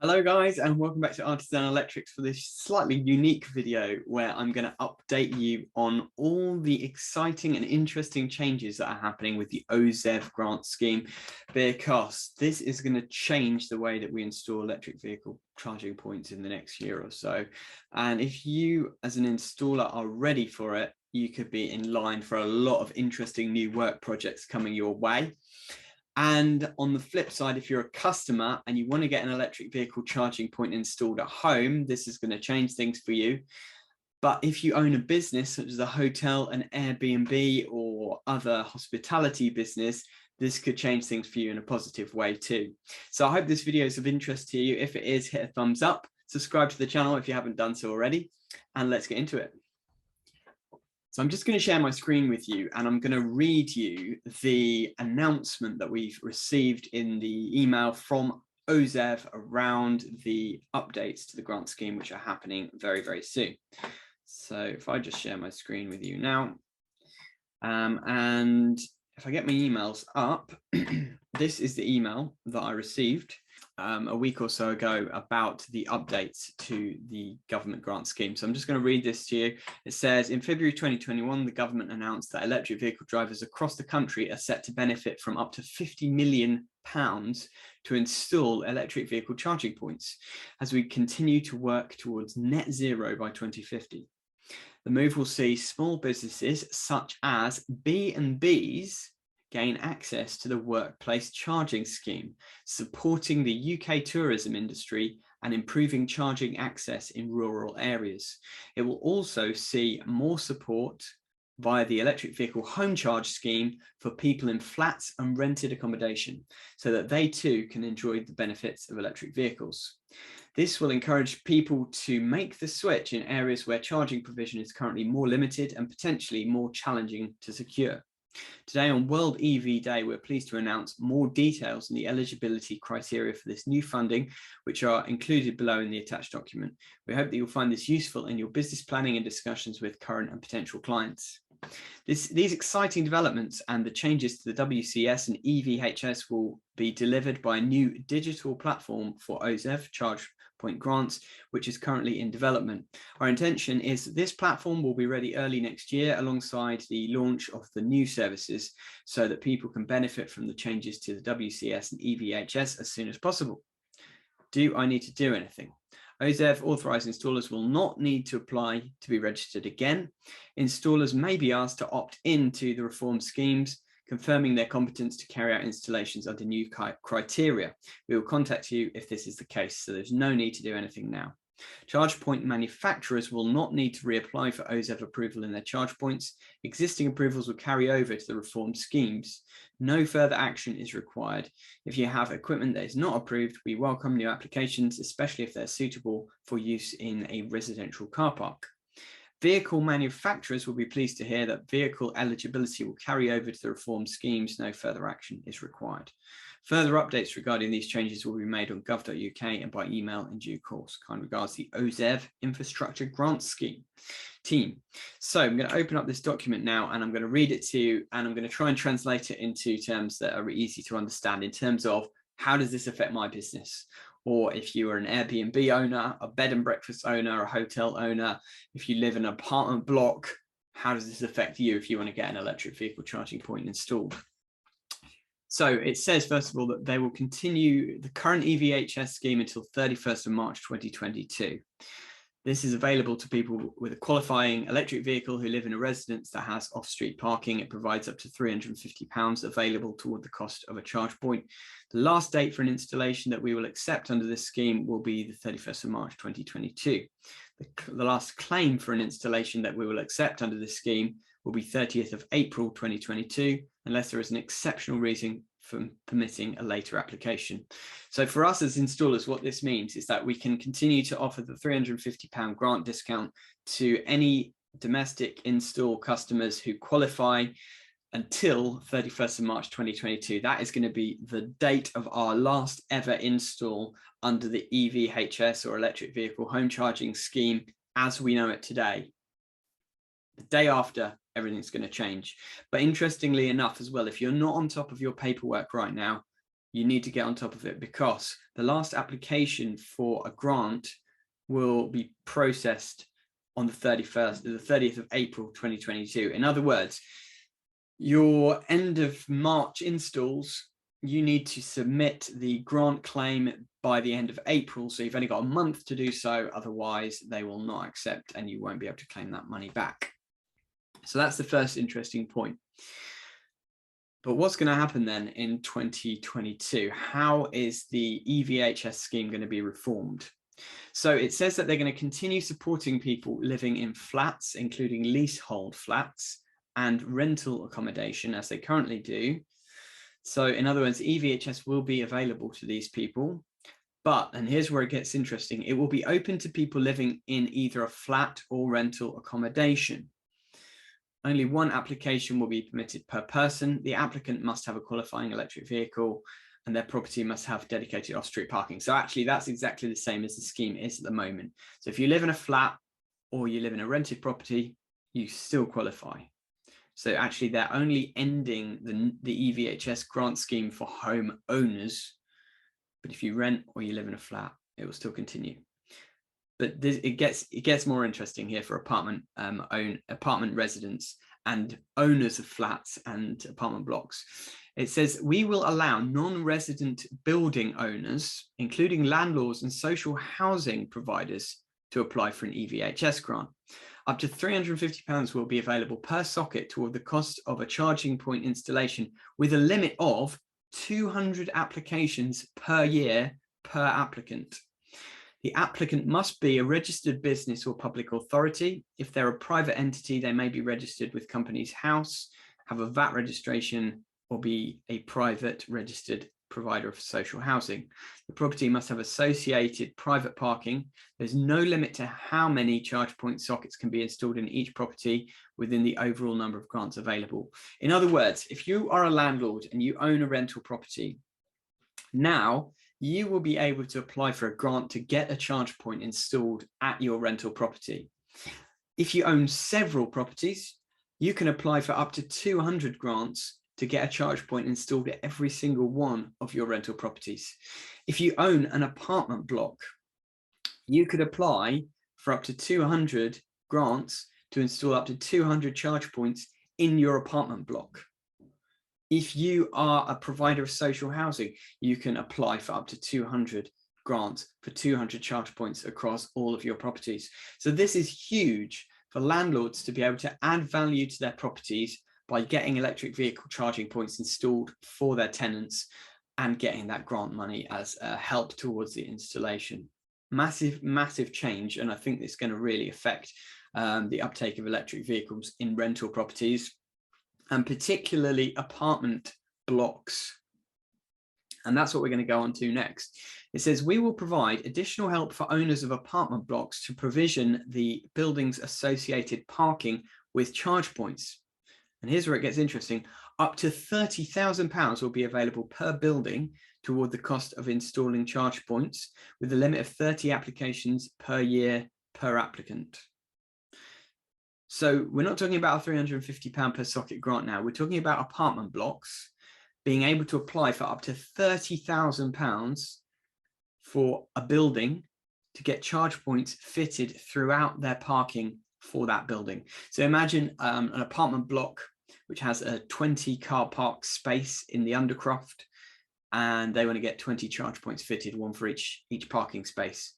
Hello guys, and welcome back to Artisan Electrics for this slightly unique video where I'm going to update you on all the exciting and interesting changes that are happening with the OZEV grant scheme, because this is going to change the way that we install electric vehicle charging points in the next year or so. And if you as an installer are ready for it, you could be in line for a lot of interesting new work projects coming your way. And on the flip side, if you're a customer and you want to get an electric vehicle charging point installed at home, this is going to change things for you. But if you own a business such as a hotel, an Airbnb or other hospitality business, this could change things for you in a positive way too. So I hope this video is of interest to you. If it is, hit a thumbs up, subscribe to the channel if you haven't done so already, and let's get into it. So I'm just going to share my screen with you, and I'm going to read you the announcement that we've received in the email from Ozev around the updates to the grant scheme, which are happening very, very soon. So if I just share my screen with you now, and if I get my emails up, this is the email that I received a week or so ago about the updates to the government grant scheme. So I'm just going to read this to you. It says, in February 2021, the government announced that electric vehicle drivers across the country are set to benefit from up to £50 million to install electric vehicle charging points as we continue to work towards net zero by 2050. The move will see small businesses such as B&Bs gain access to the workplace charging scheme, supporting the UK tourism industry and improving charging access in rural areas. It will also see more support via the electric vehicle home charge scheme for people in flats and rented accommodation, so that they too can enjoy the benefits of electric vehicles. This will encourage people to make the switch in areas where charging provision is currently more limited and potentially more challenging to secure. Today on World EV Day, we're pleased to announce more details on the eligibility criteria for this new funding, which are included below in the attached document. We hope that you'll find this useful in your business planning and discussions with current and potential clients. These exciting developments and the changes to the WCS and EVHS will be delivered by a new digital platform for Ozev charge point grants, which is currently in development. Our intention is that this platform will be ready early next year alongside the launch of the new services, so that people can benefit from the changes to the WCS and EVHS as soon as possible. Do I need to do anything? Ozev authorized installers will not need to apply to be registered again. Installers may be asked to opt into the reform schemes, confirming their competence to carry out installations under new criteria. We will contact you if this is the case, so there's no need to do anything now. Charge point manufacturers will not need to reapply for Ozev approval in their charge points. Existing approvals will carry over to the reformed schemes. No further action is required. If you have equipment that is not approved, we welcome new applications, especially if they're suitable for use in a residential car park. Vehicle manufacturers will be pleased to hear that vehicle eligibility will carry over to the reformed schemes. No further action is required. Further updates regarding these changes will be made on gov.uk and by email in due course. Kind regards, the OZEV Infrastructure Grant Scheme team. So I'm going to open up this document now and I'm going to read it to you, and I'm going to try and translate it into terms that are easy to understand in terms of how does this affect my business? Or if you are an Airbnb owner, a bed and breakfast owner, a hotel owner, if you live in an apartment block, how does this affect you if you want to get an electric vehicle charging point installed? So it says, first of all, that they will continue the current EVHS scheme until 31st of March 2022. This is available to people with a qualifying electric vehicle who live in a residence that has off-street parking. It provides up to £350 available toward the cost of a charge point. The last date for an installation that we will accept under this scheme will be the 31st of March 2022. The last claim for an installation that we will accept under this scheme will be 30th of April 2022, unless there is an exceptional reason for permitting a later application. So for us as installers, what this means is that we can continue to offer the £350 grant discount to any domestic install customers who qualify until 31st of March 2022. That is going to be the date of our last ever install under the EVHS or electric vehicle home charging scheme as we know it today. The day after, everything's going to change. But interestingly enough as well, if you're not on top of your paperwork right now, you need to get on top of it, because the last application for a grant will be processed on the 30th of April 2022. In other words, your end of March installs, you need to submit the grant claim by the end of April. So you've only got a month to do so. Otherwise, they will not accept and you won't be able to claim that money back. So that's the first interesting point. But what's going to happen then in 2022? How is the EVHS scheme going to be reformed? So it says that they're going to continue supporting people living in flats, including leasehold flats and rental accommodation, as they currently do. So in other words, EVHS will be available to these people. But, and here's where it gets interesting, it will be open to people living in either a flat or rental accommodation. Only one application will be permitted per person. The applicant must have a qualifying electric vehicle and their property must have dedicated off-street parking. So actually that's exactly the same as the scheme is at the moment. So if you live in a flat or you live in a rented property, you still qualify. So actually they're only ending the EVHS grant scheme for home owners. But if you rent or you live in a flat, it will still continue. But it gets more interesting here for apartment residents and owners of flats and apartment blocks. It says, we will allow non-resident building owners, including landlords and social housing providers, to apply for an EVHS grant. Up to £350 will be available per socket toward the cost of a charging point installation, with a limit of 200 applications per year per applicant. The applicant must be a registered business or public authority. If they're a private entity, they may be registered with Companies House, have a VAT registration, or be a private registered provider of social housing. The property must have associated private parking. There's no limit to how many charge point sockets can be installed in each property within the overall number of grants available. In other words, if you are a landlord and you own a rental property, now you will be able to apply for a grant to get a charge point installed at your rental property. If you own several properties, you can apply for up to 200 grants to get a charge point installed at every single one of your rental properties. If you own an apartment block, you could apply for up to 200 grants to install up to 200 charge points in your apartment block. If you are a provider of social housing, you can apply for up to 200 grants for 200 charge points across all of your properties. So this is huge for landlords to be able to add value to their properties by getting electric vehicle charging points installed for their tenants and getting that grant money as a help towards the installation. Massive, massive change. And I think it's going to really affect the uptake of electric vehicles in rental properties, and particularly apartment blocks. And that's what we're going to go on to next. It says, we will provide additional help for owners of apartment blocks to provision the building's associated parking with charge points. And here's where it gets interesting. Up to £30,000 will be available per building toward the cost of installing charge points, with a limit of 30 applications per year per applicant. So we're not talking about a £350 per socket grant now. We're talking about apartment blocks being able to apply for up to £30,000 for a building to get charge points fitted throughout their parking for that building. So imagine an apartment block which has a 20 car park space in the Undercroft, and they want to get 20 charge points fitted, one for each parking space.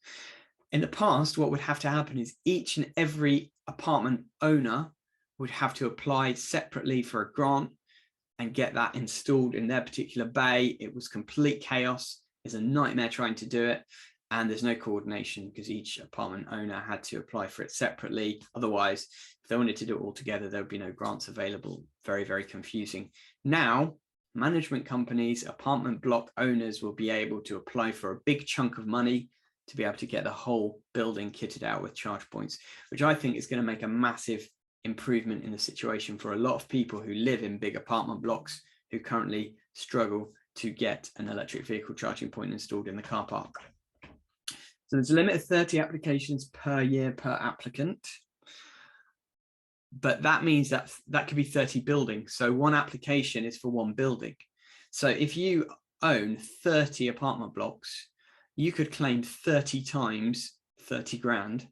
In the past, what would have to happen is each and every apartment owner would have to apply separately for a grant and get that installed in their particular bay. It was complete chaos. It's a nightmare trying to do it. And there's no coordination because each apartment owner had to apply for it separately. Otherwise, if they wanted to do it all together, there would be no grants available. Very, very confusing. Now, management companies, apartment block owners will be able to apply for a big chunk of money to be able to get the whole building kitted out with charge points, which I think is going to make a massive improvement in the situation for a lot of people who live in big apartment blocks who currently struggle to get an electric vehicle charging point installed in the car park. So there's a limit of 30 applications per year per applicant, but that means that could be 30 buildings. So one application is for one building. So if you own 30 apartment blocks, you could claim 30 times 30 grand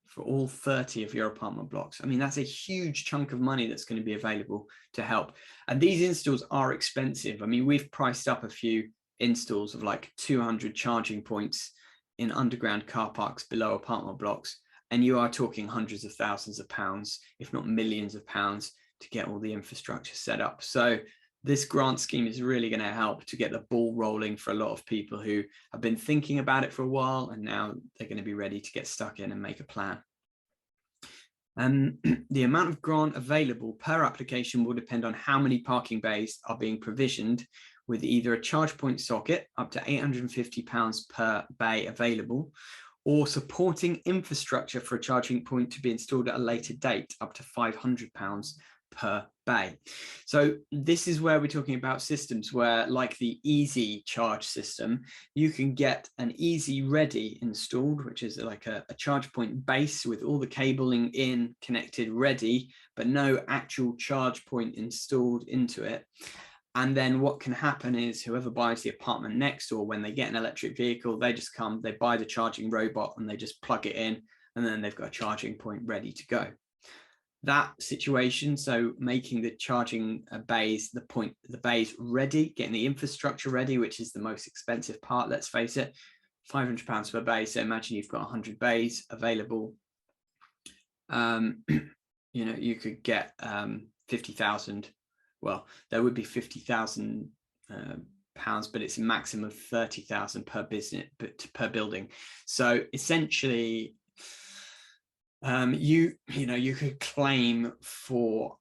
for all 30 of your apartment blocks. I mean, that's a huge chunk of money that's going to be available to help. And these installs are expensive. I mean, we've priced up a few installs of like 200 charging points in underground car parks below apartment blocks. And you are talking hundreds of thousands of pounds, if not millions of pounds, to get all the infrastructure set up. So this grant scheme is really going to help to get the ball rolling for a lot of people who have been thinking about it for a while, and now they're going to be ready to get stuck in and make a plan. The amount of grant available per application will depend on how many parking bays are being provisioned, with either a charge point socket up to £850 per bay available, or supporting infrastructure for a charging point to be installed at a later date up to £500 per bay. So this is where we're talking about systems where, like the Easy Charge system, you can get an Easy Ready installed, which is like a charge point base with all the cabling in, connected, ready, but no actual charge point installed into it. And then what can happen is whoever buys the apartment next door, when they get an electric vehicle, they just come, they buy the charging robot and they just plug it in, and then they've got a charging point ready to go. That situation, so making the charging bays, the bays ready, getting the infrastructure ready, which is the most expensive part, let's face it, £500 per bay. So imagine you've got 100 bays available. You know, you could get 50,000. Well, there would be 50,000 pounds, but it's a maximum of 30,000 per business, per building. So essentially, you could claim for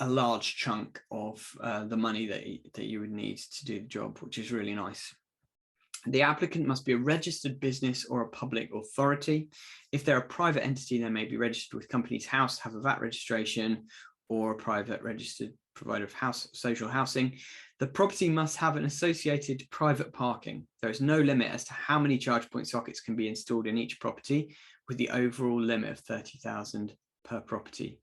a large chunk of the money that you would need to do the job, which is really nice. The applicant must be a registered business or a public authority. If they're a private entity, they may be registered with Companies House, have a VAT registration, or a private registered provider of social housing. The property must have an associated private parking. There is no limit as to how many charge point sockets can be installed in each property, with the overall limit of 30,000 per property.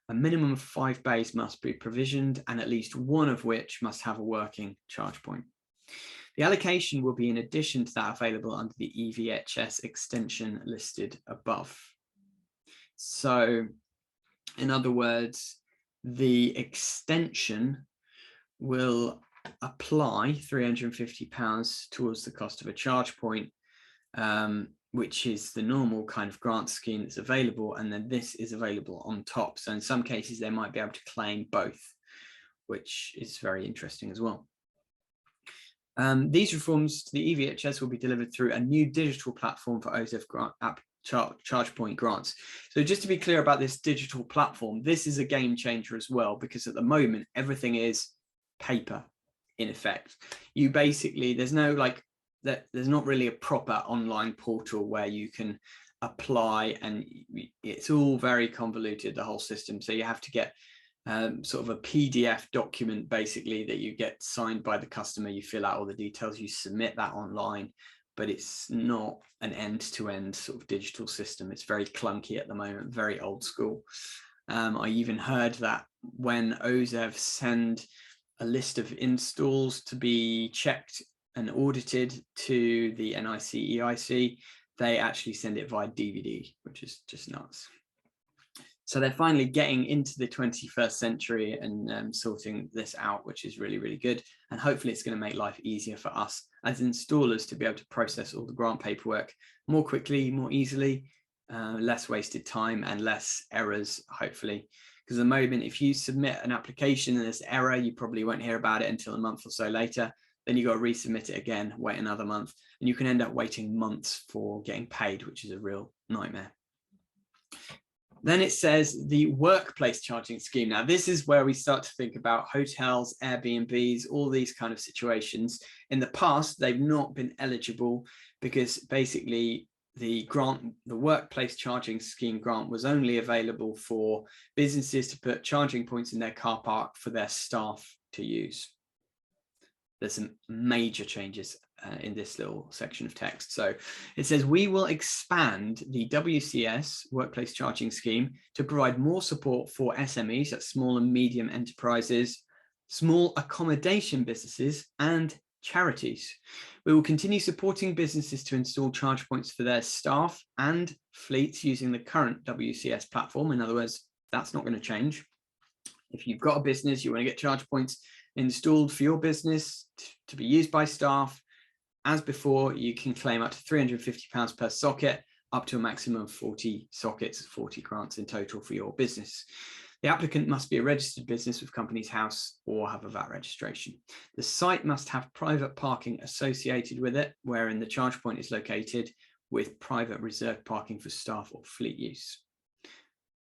A minimum of 5 bays must be provisioned, and at least one of which must have a working charge point. The allocation will be in addition to that available under the EVHS extension listed above. So, in other words, the extension will apply £350 towards the cost of a charge point, which is the normal kind of grant scheme that's available, and then this is available on top. So in some cases, they might be able to claim both, which is very interesting as well. These reforms to the EVHS will be delivered through a new digital platform for Ozev charge point grants. So just to be clear about this digital platform, this is a game changer as well, because at the moment everything is paper in effect. You basically, there's not really a proper online portal where you can apply, and it's all very convoluted, the whole system. So you have to get sort of a PDF document basically that you get signed by the customer, you fill out all the details, you submit that online, but it's not an end-to-end sort of digital system. It's very clunky at the moment, very old school. I even heard that when Ozev send a list of installs to be checked and audited to the NIC-EIC, they actually send it via DVD, which is just nuts. So they're finally getting into the 21st century and sorting this out, which is really, really good. And hopefully it's going to make life easier for us as installers to be able to process all the grant paperwork more quickly, more easily, less wasted time and less errors, hopefully. Because at the moment, if you submit an application and there's error, you probably won't hear about it until a month or so later. Then you've got to resubmit it again, wait another month, and you can end up waiting months for getting paid, which is a real nightmare. Then it says the workplace charging scheme. Now, this is where we start to think about hotels, Airbnbs, all these kind of situations. In the past, they've not been eligible because basically the workplace charging scheme grant was only available for businesses to put charging points in their car park for their staff to use. There's some major changes in this little section of text. So it says, we will expand the WCS workplace charging scheme to provide more support for SMEs, that's small and medium enterprises, small accommodation businesses, and charities. We will continue supporting businesses to install charge points for their staff and fleets using the current WCS platform. In other words, that's not going to change. If you've got a business, you want to get charge points installed for your business to be used by staff, as before, you can claim up to £350 per socket, up to a maximum of 40 sockets, 40 grants in total for your business. The applicant must be a registered business with Companies House or have a VAT registration. The site must have private parking associated with it, wherein the charge point is located, with private reserved parking for staff or fleet use.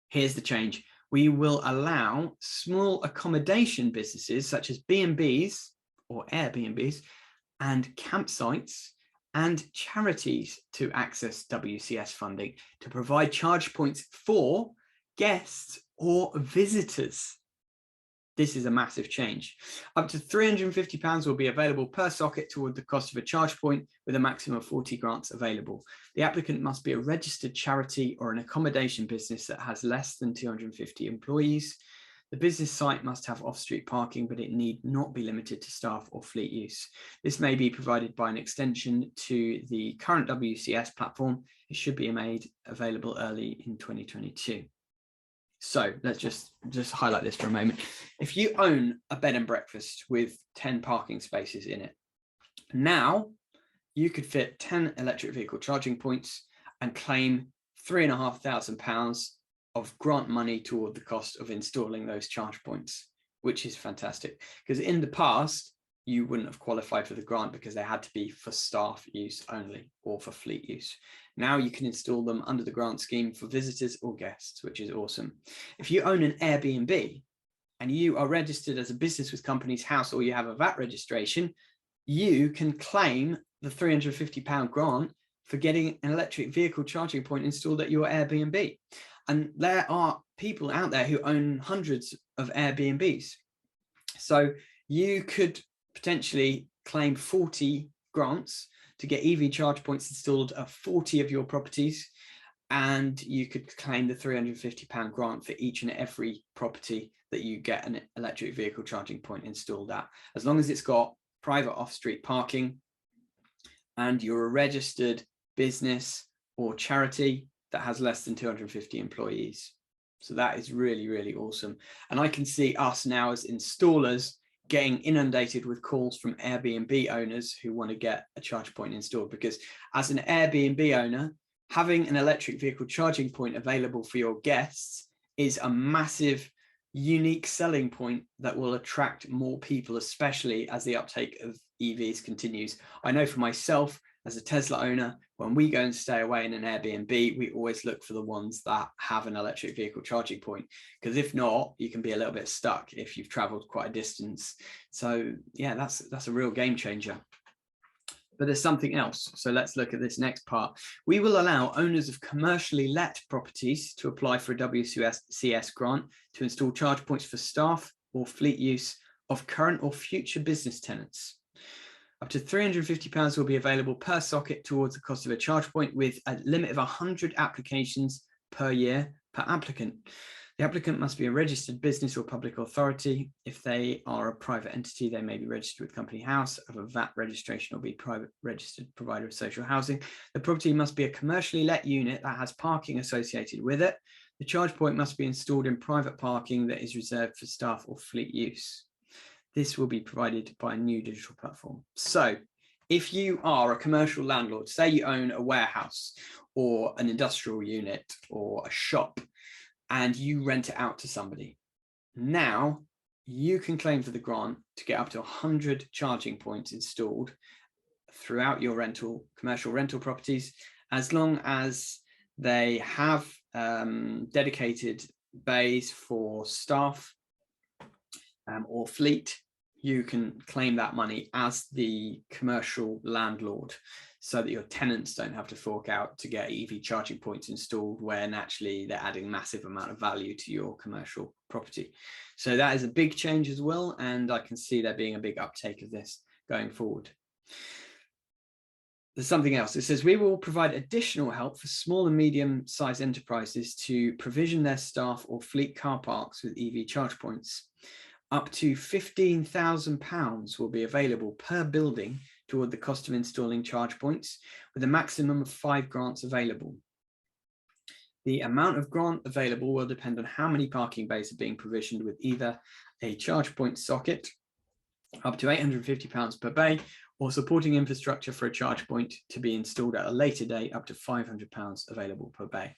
Here's the change. We will allow small accommodation businesses such as B&Bs or Airbnbs and campsites and charities to access WCS funding to provide charge points for guests or visitors. This is a massive change. Up to £350 will be available per socket toward the cost of a charge point, with a maximum of 40 grants available. The applicant must be a registered charity or an accommodation business that has less than 250 employees. The business site must have off-street parking, but it need not be limited to staff or fleet use. This may be provided by an extension to the current WCS platform. It should be made available early in 2022. So let's just highlight this for a moment. If you own a bed and breakfast with 10 parking spaces in it, now you could fit 10 electric vehicle charging points and claim £3,500 of grant money toward the cost of installing those charge points, which is fantastic. Because in the past, you wouldn't have qualified for the grant because they had to be for staff use only or for fleet use. Now you can install them under the grant scheme for visitors or guests, which is awesome. If you own an Airbnb and you are registered as a business with Companies House or you have a VAT registration, you can claim the £350 grant for getting an electric vehicle charging point installed at your Airbnb. And there are people out there who own hundreds of Airbnbs. So you could potentially claim 40 grants to get EV charge points installed at 40 of your properties. And you could claim the £350 grant for each and every property that you get an electric vehicle charging point installed at, as long as it's got private off-street parking and you're a registered business or charity that has less than 250 employees. So that is really, really awesome. And I can see us now as installers getting inundated with calls from Airbnb owners who want to get a charge point installed, because as an Airbnb owner, having an electric vehicle charging point available for your guests is a massive, unique selling point that will attract more people, especially as the uptake of EVs continues. I know for myself, as a Tesla owner, when we go and stay away in an Airbnb, we always look for the ones that have an electric vehicle charging point, because if not, you can be a little bit stuck if you've traveled quite a distance. So yeah, that's a real game changer. But there's something else. So let's look at this next part. We will allow owners of commercially let properties to apply for a WCS grant to install charge points for staff or fleet use of current or future business tenants. Up to £350 will be available per socket towards the cost of a charge point, with a limit of 100 applications per year per applicant. The applicant must be a registered business or public authority. If they are a private entity, they may be registered with Company House, have a VAT registration, or be private registered provider of social housing. The property must be a commercially let unit that has parking associated with it. The charge point must be installed in private parking that is reserved for staff or fleet use. This will be provided by a new digital platform. So if you are a commercial landlord, say you own a warehouse or an industrial unit or a shop, and you rent it out to somebody, now you can claim for the grant to get up to 100 charging points installed throughout your commercial rental properties, as long as they have dedicated bays for staff or fleet. You can claim that money as the commercial landlord, so that your tenants don't have to fork out to get EV charging points installed, where naturally they're adding massive amount of value to your commercial property. So that is a big change as well, and I can see there being a big uptake of this going forward. There's something else. It says we will provide additional help for small and medium-sized enterprises to provision their staff or fleet car parks with EV charge points. Up to £15,000 will be available per building toward the cost of installing charge points, with a maximum of 5 grants available. The amount of grant available will depend on how many parking bays are being provisioned with either a charge point socket, up to £850 per bay, or supporting infrastructure for a charge point to be installed at a later date, up to £500 available per bay.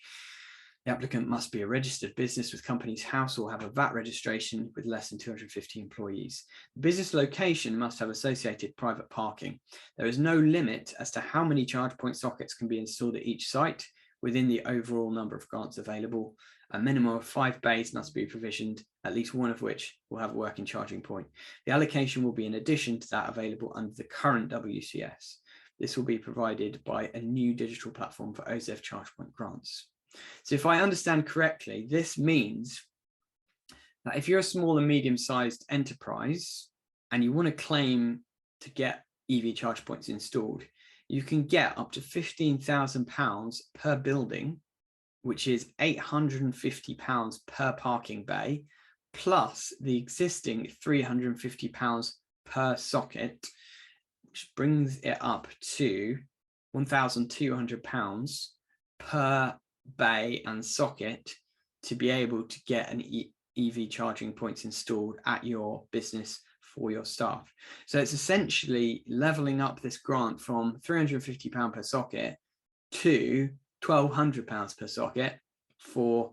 The applicant must be a registered business with Companies House or have a VAT registration with less than 250 employees. The business location must have associated private parking. There is no limit as to how many charge point sockets can be installed at each site within the overall number of grants available. A minimum of 5 bays must be provisioned, at least one of which will have a working charging point. The allocation will be in addition to that available under the current WCS. This will be provided by a new digital platform for Ozev charge point grants. So if I understand correctly, this means that if you're a small and medium-sized enterprise and you want to claim to get EV charge points installed, you can get up to £15,000 per building, which is £850 per parking bay, plus the existing £350 per socket, which brings it up to £1,200 per bay and socket to be able to get an EV charging points installed at your business for your staff. So it's essentially leveling up this grant from £350 per socket to £1,200 per socket for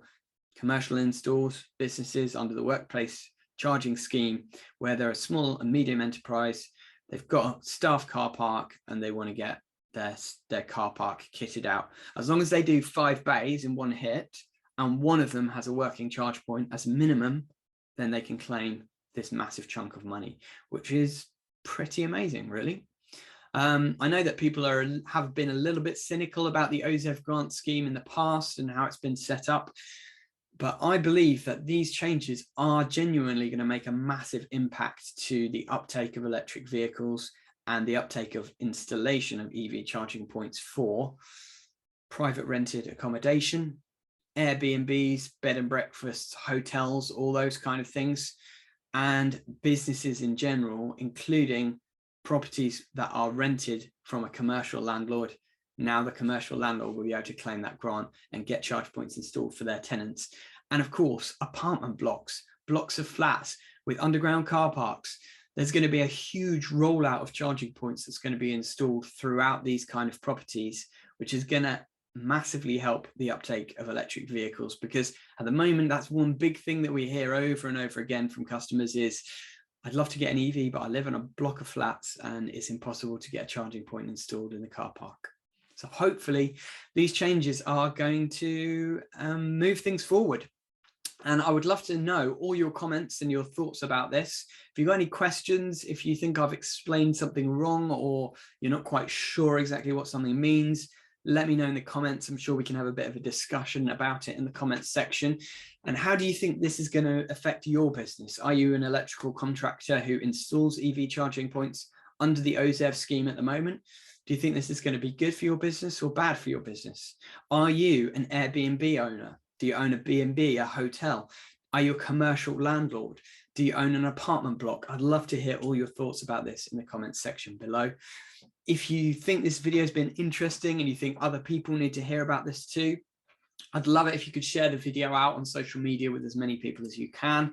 commercial installs, businesses under the workplace charging scheme, where they're a small and medium enterprise, they've got a staff car park and they want to get their car park kitted out. As long as they do 5 bays in one hit and one of them has a working charge point as a minimum, then they can claim this massive chunk of money, which is pretty amazing, really. I know that people have been a little bit cynical about the Ozev grant scheme in the past and how it's been set up, but I believe that these changes are genuinely going to make a massive impact to the uptake of electric vehicles and the uptake of installation of EV charging points for private rented accommodation, Airbnbs, bed and breakfasts, hotels, all those kind of things, and businesses in general, including properties that are rented from a commercial landlord. Now the commercial landlord will be able to claim that grant and get charge points installed for their tenants. And of course, apartment blocks, blocks of flats with underground car parks. There's going to be a huge rollout of charging points that's going to be installed throughout these kind of properties, which is going to massively help the uptake of electric vehicles, because at the moment, that's one big thing that we hear over and over again from customers is, I'd love to get an EV, but I live in a block of flats and it's impossible to get a charging point installed in the car park. So hopefully these changes are going to move things forward. And I would love to know all your comments and your thoughts about this. If you've got any questions, if you think I've explained something wrong or you're not quite sure exactly what something means, let me know in the comments. I'm sure we can have a bit of a discussion about it in the comments section. And how do you think this is going to affect your business? Are you an electrical contractor who installs EV charging points under the OZEV scheme at the moment? Do you think this is going to be good for your business or bad for your business? Are you an Airbnb owner? Do you own a B&B, a hotel? Are you a commercial landlord? Do you own an apartment block? I'd love to hear all your thoughts about this in the comments section below. If you think this video has been interesting and you think other people need to hear about this too, I'd love it if you could share the video out on social media with as many people as you can.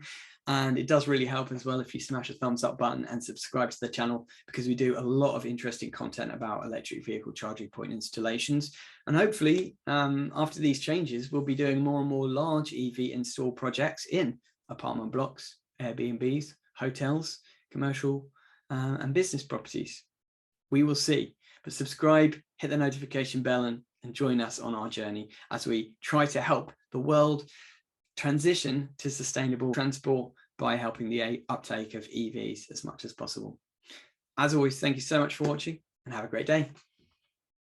And it does really help as well if you smash a thumbs up button and subscribe to the channel, because we do a lot of interesting content about electric vehicle charging point installations. And hopefully after these changes, we'll be doing more and more large EV install projects in apartment blocks, Airbnbs, hotels, commercial and business properties. We will see. But subscribe, hit the notification bell and join us on our journey as we try to help the world transition to sustainable transport by helping the uptake of EVs as much as possible. As always, thank you so much for watching and have a great day.